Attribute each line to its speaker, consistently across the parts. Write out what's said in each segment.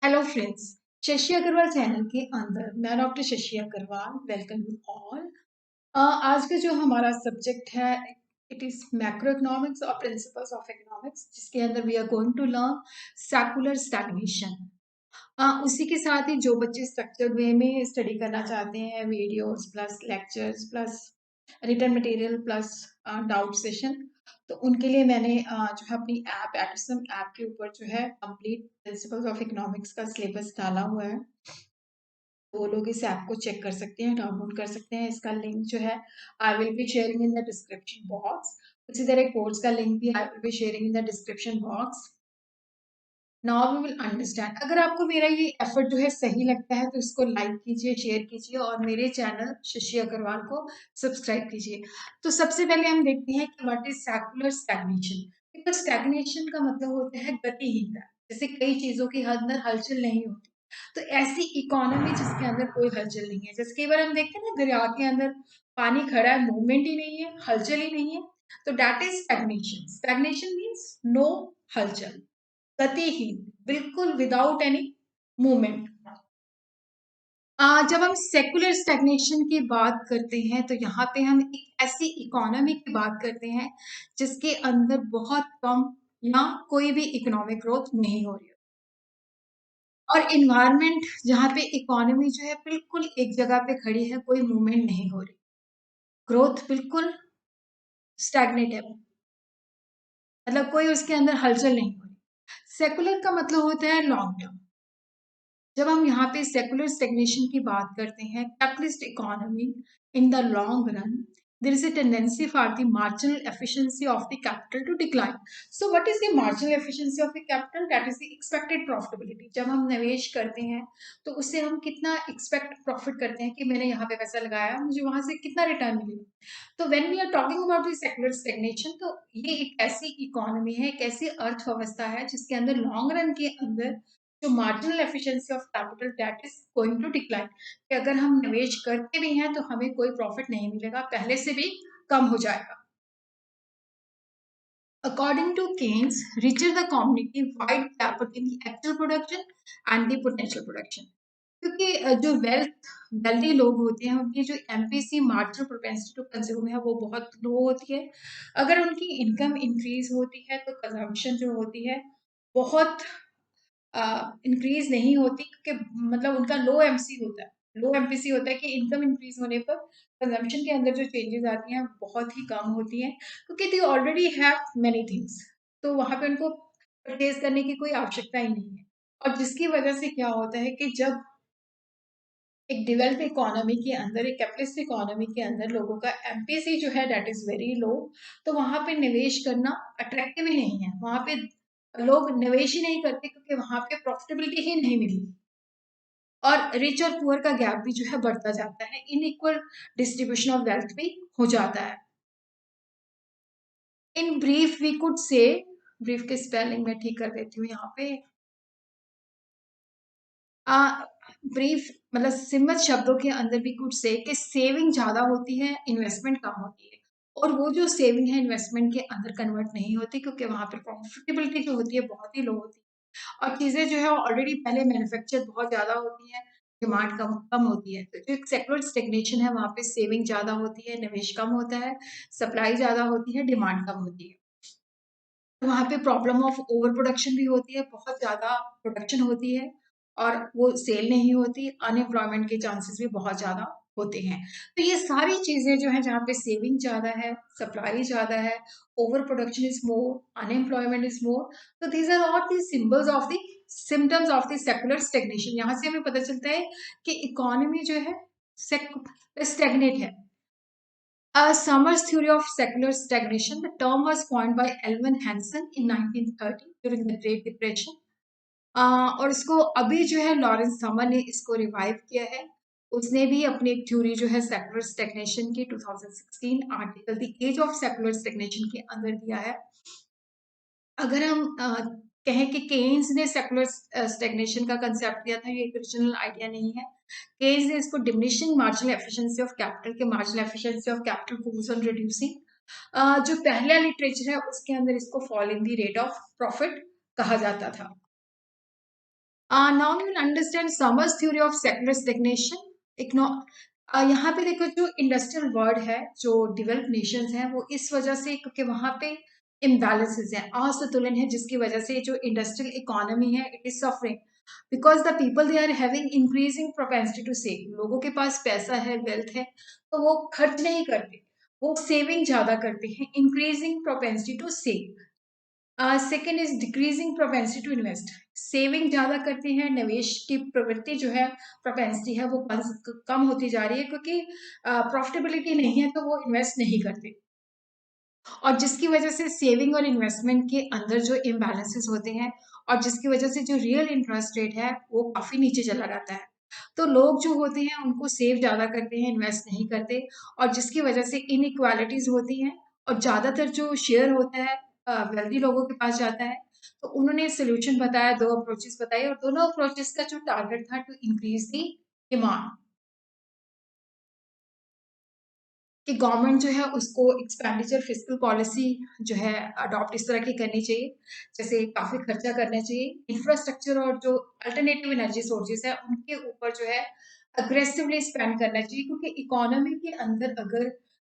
Speaker 1: Hello friends, Shashi Agarwal channel के अंदर मैं doctor Shashi Agarwal welcome you all. आज का जो हमारा सब्जेक्ट है इट इज मैक्रो इकोनॉमिक्स और प्रिंसिपल्स ऑफ इकोनॉमिक्स, जिसके अंदर we are going to learn secular stagnation. उसी के साथ ही जो बच्चे स्ट्रक्चर्ड वे में स्टडी करना चाहते हैं, videos plus lectures plus return material plus doubt session, तो उनके लिए मैंने जो है अपनी ऐप एडिसम ऐप के ऊपर जो है कंप्लीट प्रिंसिपल्स ऑफ इकोनॉमिक्स का सिलेबस डाला हुआ है। वो लोग इस ऐप को चेक कर सकते हैं, डाउनलोड कर सकते हैं। इसका लिंक जो है I will be sharing in the description box. उसी तरह कोर्स का लिंक भी I will be sharing in the description box. Now we will understand. अगर आपको मेरा ये एफर्ट जो है सही लगता है तो इसको लाइक कीजिए, शेयर कीजिए और मेरे चैनल शशि अग्रवाल को सब्सक्राइब कीजिए। तो सबसे पहले हम देखते हैं कि व्हाट इज सेकुलर स्टैग्नेशन। तो स्टैग्नेशन का मतलब होता है गतिहीनता, जैसे कई चीजों के अंदर हलचल नहीं होती। तो ऐसी इकोनॉमी जिसके अंदर कोई हलचल नहीं है, जैसे कई बार हम देखते हैं ना दरिया के अंदर पानी खड़ा है, मूवमेंट ही नहीं है, हलचल ही नहीं है, तो that is stagnation. Stagnation means no हलचल, गतिहीन, बिल्कुल विदाउट एनी मूवमेंट। जब हम सेकुलर स्टैग्नेशन की बात करते हैं तो यहाँ पे हम एक ऐसी इकोनॉमी की बात करते हैं जिसके अंदर बहुत कम या कोई भी इकोनॉमिक ग्रोथ नहीं हो रही है, और इन्वायरमेंट जहाँ पे इकोनॉमी जो है बिल्कुल एक जगह पे खड़ी है, कोई मूवमेंट नहीं हो रही, ग्रोथ बिल्कुल स्टैग्नेट है, मतलब कोई उसके अंदर हलचल नहीं हो रही। सेकुलर का मतलब होता है लॉन्ग टर्म। जब हम यहाँ पे सेकुलर स्टेग्नेशन की बात करते हैं, capitalist economy in the long run there is a tendency for the marginal efficiency of the capital to decline. So what is the marginal efficiency of the capital? That is the expected profitability. जब हम निवेश करते हैं तो उससे हम कितना expect profit करते हैं कि मैंने यहाँ पे पैसा लगाया, मुझे वहां से कितना रिटर्न मिलेगा। तो when we are talking about the secular stagnation, तो ये एक ऐसी इकोनॉमी है, एक ऐसी अर्थव्यवस्था है जिसके अंदर लॉन्ग रन के अंदर जो marginal efficiency of capital that is going to decline, कि अगर हम निवेश करते भी हैं तो हमें कोई प्रॉफिट नहीं मिलेगा, पहले से भी कम हो जाएगा। According to Keynes, richer the community, wide gap between the actual production and the potential production. क्योंकि जो वेल्दी लोग होते हैं उनकी जो MPC marginal propensity to consume है वो बहुत लो होती है। अगर उनकी इनकम इंक्रीज होती है तो कंजम्पशन जो होती है बहुत इंक्रीज नहीं होती, क्योंकि मतलब उनका लो एमसी होता है, लो एमपीसी होता है कि इनकम इंक्रीज होने पर कंजम्पशन के अंदर जो चेंजेस आती हैं बहुत ही कम होती हैं, क्योंकि they already have many things, तो वहां पे उनको परचेज करने की कोई आवश्यकता ही नहीं है। और जिसकी वजह से क्या होता है कि जब एक डेवलप इकोनॉमी के अंदर, एक कैपिटलिस्ट इकोनॉमी के अंदर लोगों का एमपीसी जो है दैट इज वेरी लो, तो वहां पे निवेश करना अट्रैक्टिव ही नहीं है, वहां पे लोग निवेश ही नहीं करते क्योंकि वहां पे प्रॉफिटेबिलिटी ही नहीं मिली, और रिच और पुअर का गैप भी जो है बढ़ता जाता है, इनइक्वल डिस्ट्रीब्यूशन ऑफ वेल्थ भी हो जाता है। In brief we could say, brief के स्पेलिंग में ठीक कर देती हूँ यहाँ पे, ब्रीफ मतलब सीमित शब्दों के अंदर भी कुछ से कि सेविंग ज्यादा होती है, इन्वेस्टमेंट कम होती है, और वो जो सेविंग है इन्वेस्टमेंट के अंदर कन्वर्ट नहीं होती, क्योंकि वहां पे प्रॉफिटेबिलिटी जो होती है बहुत ही लो होती है, और चीजें जो है ऑलरेडी पहले मैन्युफैक्चर बहुत ज्यादा होती है, डिमांड कम कम होती है। तो जो एक सेक्युलर स्टेग्नेशन है वहां पे सेविंग ज्यादा होती है, निवेश कम होता है, सप्लाई ज्यादा होती है, डिमांड कम होती है। वहाँ पे प्रॉब्लम ऑफ ओवर प्रोडक्शन भी होती है, बहुत ज़्यादा प्रोडक्शन होती है और वो सेल नहीं होती, अनएम्प्लॉयमेंट के चांसेस भी बहुत ज़्यादा होते हैं। तो ये सारी चीज़ें जो हैं जहाँ पे सेविंग ज़्यादा है, सप्लाई ज़्यादा है, over production is more, unemployment is more, तो these are all the symbols of the symptoms of the secular stagnation. यहाँ से हमें पता चलता है कि इकोनॉमी जो है स्टेग्नेट है। Summers theory of secular stagnation. The term was coined by Elvin Hansen in 1930 during the Great Depression. और इसको अभी जो है लॉरेंस समर ने इसको रिवाइव किया है। उसने भी अपनी एक थ्योरी जो है सेकुलर स्टेग्नेशन की 2016 article the age of secular stagnation के अंदर दिया है। अगर हम कहें कि केन्स ने सेकुलर स्टेग्नेशन का कंसेप्ट दिया था, ये एक ओरिजिनल आइडिया नहीं है। केन्स ने इसको diminishing marginal efficiency of capital के marginal efficiency of capital goes on reducing, जो पहला लिटरेचर है उसके अंदर इसको fall in the rate of profit कहा जाता था। Now you will understand Summers theory of secular stagnation. इग्नो यहाँ पे देखो, जो इंडस्ट्रियल वर्ल्ड है, जो डेवलप्ड नेशंस हैं, वो इस वजह से, क्योंकि वहां पे इम्बैलेंसेस हैं, असंतुलन है, जिसकी वजह से जो इंडस्ट्रियल इकोनॉमी है it is suffering because the people they are having increasing propensity to save. लोगों के पास पैसा है, वेल्थ है, तो वो खर्च नहीं करते, वो सेविंग ज्यादा करते हैं। Increasing propensity to save. Second is decreasing propensity to invest. Saving ज्यादा करते हैं, निवेश की प्रवृत्ति जो है, प्रोपेंसिटी है, वो कम होती जा रही है, क्योंकि प्रॉफिटेबिलिटी नहीं है, तो वो इन्वेस्ट नहीं करते। और जिसकी वजह से सेविंग और इन्वेस्टमेंट के अंदर जो इम्बैलेंसेस होते हैं, और जिसकी वजह से जो रियल इंटरेस्ट रेट है वो काफी नीचे चला जाता है। तो लोग जो होते हैं उनको सेव ज्यादा करते हैं, इन्वेस्ट नहीं करते, और जिसकी वजह से इनइक्वालिटीज होती हैं, और ज्यादातर जो शेयर होता है वेल्दी लोगों के पास जाता है। तो उन्होंने सोल्यूशन बताया, दो अप्रोचेस बताए, और दोनों अप्रोचेस का जो टारगेट था टू इंक्रीज दी डिमांड, कि गवर्नमेंट जो है उसको एक्सपेंडिचर फिस्कल पॉलिसी जो है अडॉप्ट इस तरह की करनी चाहिए, जैसे काफी खर्चा करना चाहिए, इंफ्रास्ट्रक्चर और जो अल्टरनेटिव एनर्जी सोर्सेज है उनके ऊपर जो है अग्रेसिवली स्पेंड करना चाहिए, क्योंकि इकोनॉमी के अंदर अगर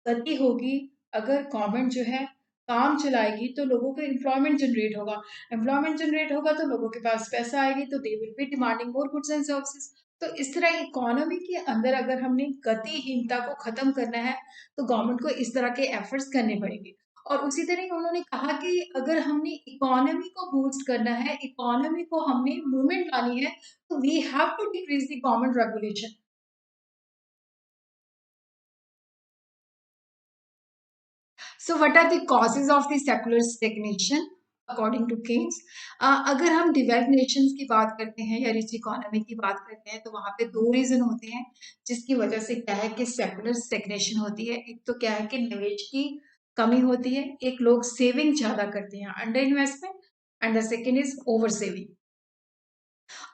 Speaker 1: गति होगी, अगर गवर्नमेंट जो है काम चलाएगी, तो लोगों को एम्प्लॉयमेंट जनरेट होगा, एम्प्लॉयमेंट जनरेट होगा तो लोगों के पास पैसा आएगी, तो they will be demanding more goods and services. तो इस तरह इकोनॉमी के अंदर अगर हमने गतिहीनता को खत्म करना है, तो गवर्नमेंट को इस तरह के एफर्ट्स करने पड़ेंगे। और उसी तरह उन्होंने कहा कि अगर हमने इकोनॉमी को बूस्ट करना है, इकोनॉमी को हमने मूवमेंट लानी है, तो we have to decrease the government regulation. So what are the causes of the secular stagnation according to Keynes? अगर हम डेवलप्ड नेशंस की बात करते हैं या रिच इकोनॉमी की बात करते हैं, तो वहां पे दो रीजन होते हैं जिसकी वजह से क्या है कि सेकुलर स्टैग्नेशन होती है। एक तो क्या है कि निवेश की कमी होती है, एक लोग सेविंग ज्यादा करते हैं, under investment, and the second is over saving.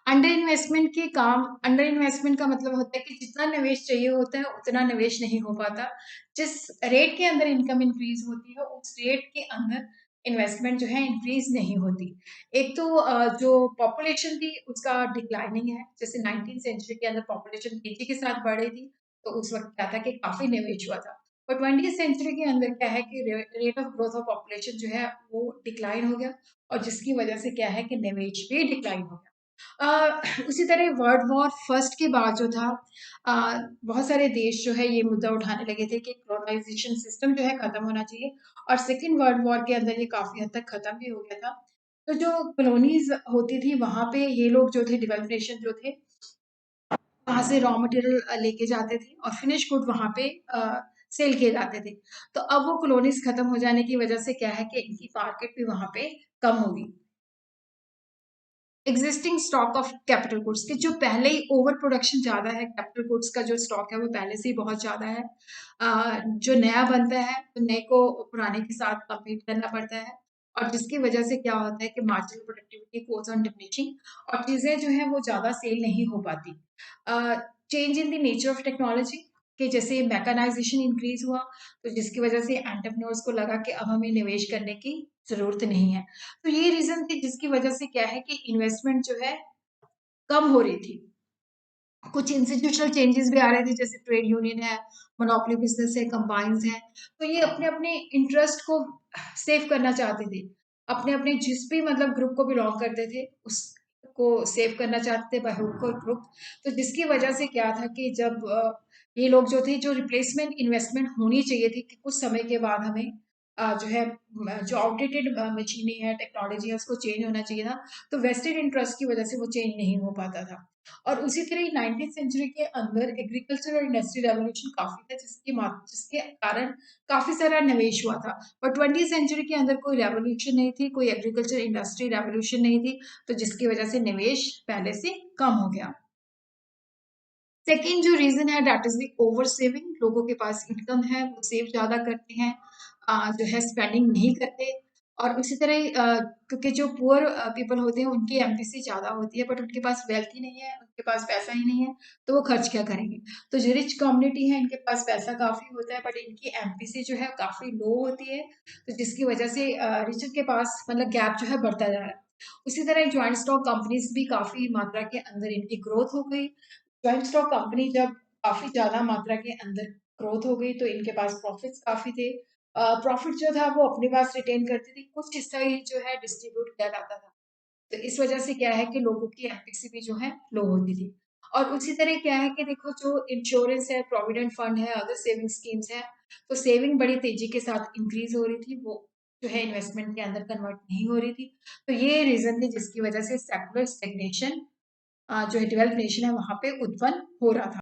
Speaker 1: Under investment के काम, अंडर इन्वेस्टमेंट का मतलब होता है कि जितना निवेश चाहिए होता है उतना निवेश नहीं हो पाता। जिस रेट के अंदर इनकम इंक्रीज होती है, उस रेट के अंदर इन्वेस्टमेंट जो है इंक्रीज नहीं होती। एक तो जो पॉपुलेशन थी उसका डिक्लाइनिंग है, जैसे 19th सेंचुरी के अंदर पॉपुलेशन तेजी के साथ बढ़ रही थी, तो उस वक्त क्या था कि काफी निवेश हुआ था। पर 20th सेंचुरी के अंदर क्या है कि rate of growth of population जो है वो डिक्लाइन हो गया, और जिसकी वजह से क्या है कि निवेश भी डिक्लाइन हो गया। उसी तरह वर्ल्ड वॉर फर्स्ट के बाद जो था, बहुत सारे देश जो है ये मुद्दा उठाने लगे थे कि कॉलोनाइजेशन सिस्टम जो है खत्म होना चाहिए, और सेकेंड वर्ल्ड वॉर के अंदर ये काफी हद तक खत्म भी हो गया था। तो जो कॉलोनीज होती थी वहां पे ये लोग जो थे, डेवलप नेशन जो थे, वहां से रॉ मटेरियल लेके जाते थे और फिनिश गुड वहां पे सेल किए जाते थे। तो अब वो कॉलोनीज खत्म हो जाने की वजह से क्या है कि इनकी मार्केट भी वहां पे कम होगी। Existing stock of capital goods, की जो पहले ही ओवर प्रोडक्शन ज्यादा है, कैपिटल गुड्स का जो स्टॉक है वो पहले से ही बहुत ज्यादा है। जो नया बनता है तो नए को पुराने के साथ compete करना पड़ता है, और जिसकी वजह से क्या होता है कि marginal productivity goes on diminishing, और चीजें जो है वो ज्यादा सेल नहीं हो पाती। Change in the nature of technology, कि जैसे मैकेनाइजेशन इंक्रीज हुआ, तो जिसकी वजह से एंटरप्रेन्योर्स को लगा कि अब हमें निवेश करने की जरूरत नहीं है। तो ये रीजन थी जिसकी वजह से क्या है कि इन्वेस्टमेंट जो है कम हो रही थी। कुछ इंस्टीट्यूशनल चेंजेस भी आ रहे थे, जैसे ट्रेड यूनियन है, मोनोपोली बिजनेस है, कंबाइंस है, तो ये अपने अपने इंटरेस्ट को सेव करना चाहते थे, अपने अपने जिस भी मतलब ग्रुप को बिलोंग करते थे उसको सेव करना चाहते थे, बाहुको ग्रुप। तो जिसकी वजह से क्या था कि जब ये लोग जो थे, जो रिप्लेसमेंट इन्वेस्टमेंट होनी चाहिए थी कि कुछ समय के बाद हमें जो है जो आउटडेटेड मशीनें है, टेक्नोलॉजी है, उसको चेंज होना चाहिए था, तो वेस्टेड इंटरेस्ट की वजह से वो चेंज नहीं हो पाता था। और उसी तरह 19th सेंचुरी के अंदर एग्रीकल्चर और इंडस्ट्री रेवोल्यूशन काफी था, जिसके कारण काफी सारा निवेश हुआ था। पर 20th सेंचुरी के अंदर कोई रेवोल्यूशन नहीं थी, कोई एग्रीकल्चर इंडस्ट्री रेवोल्यूशन नहीं थी, तो जिसकी वजह से निवेश पहले से कम हो गया। सेकेंड जो रीजन है that is the over saving, लोगों के पास इनकम है, वो सेव ज्यादा करते हैं, जो है स्पेंडिंग नहीं करते। और उसी तरह क्योंकि जो पुअर पीपल होते हैं उनकी एम्पैथी ज्यादा होती है, बट उनके पास वेल्थ ही नहीं है, उनके पास पैसा ही नहीं है, तो वो खर्च क्या करेंगे। तो जो रिच कम्युनिटी है इनके पास पैसा काफी होता है, बट इनकी एम्पैथी जो है काफी लो होती है, तो जिसकी वजह से रिच के पास मतलब गैप जो है बढ़ता जा रहा है। उसी तरह जॉइंट स्टॉक कंपनीज भी काफ़ी मात्रा के अंदर इनकी ग्रोथ हो गई। जॉइंट स्टॉक कंपनी जब काफ़ी ज़्यादा मात्रा के अंदर ग्रोथ हो गई तो इनके पास प्रॉफिट्स काफ़ी थे। प्रॉफिट जो था वो अपने पास रिटेन करती थी, कुछ हिस्सा ही जो है डिस्ट्रीब्यूट किया जाता था। तो इस वजह से क्या है कि लोगों की एफिशिएंसी भी जो है लो होती थी। और उसी तरह क्या है कि देखो जो इंश्योरेंस है, प्रोविडेंट फंड है, अदर सेविंग स्कीम्स हैं, तो सेविंग बड़ी तेजी के साथ इंक्रीज हो रही थी, वो जो है इन्वेस्टमेंट के अंदर कन्वर्ट नहीं हो रही थी। तो ये रीजन थी जिसकी वजह से सेकुलर स्टेग्नेशन जो है डेवलप्ड नेशन है वहां पे उत्पन्न हो रहा था।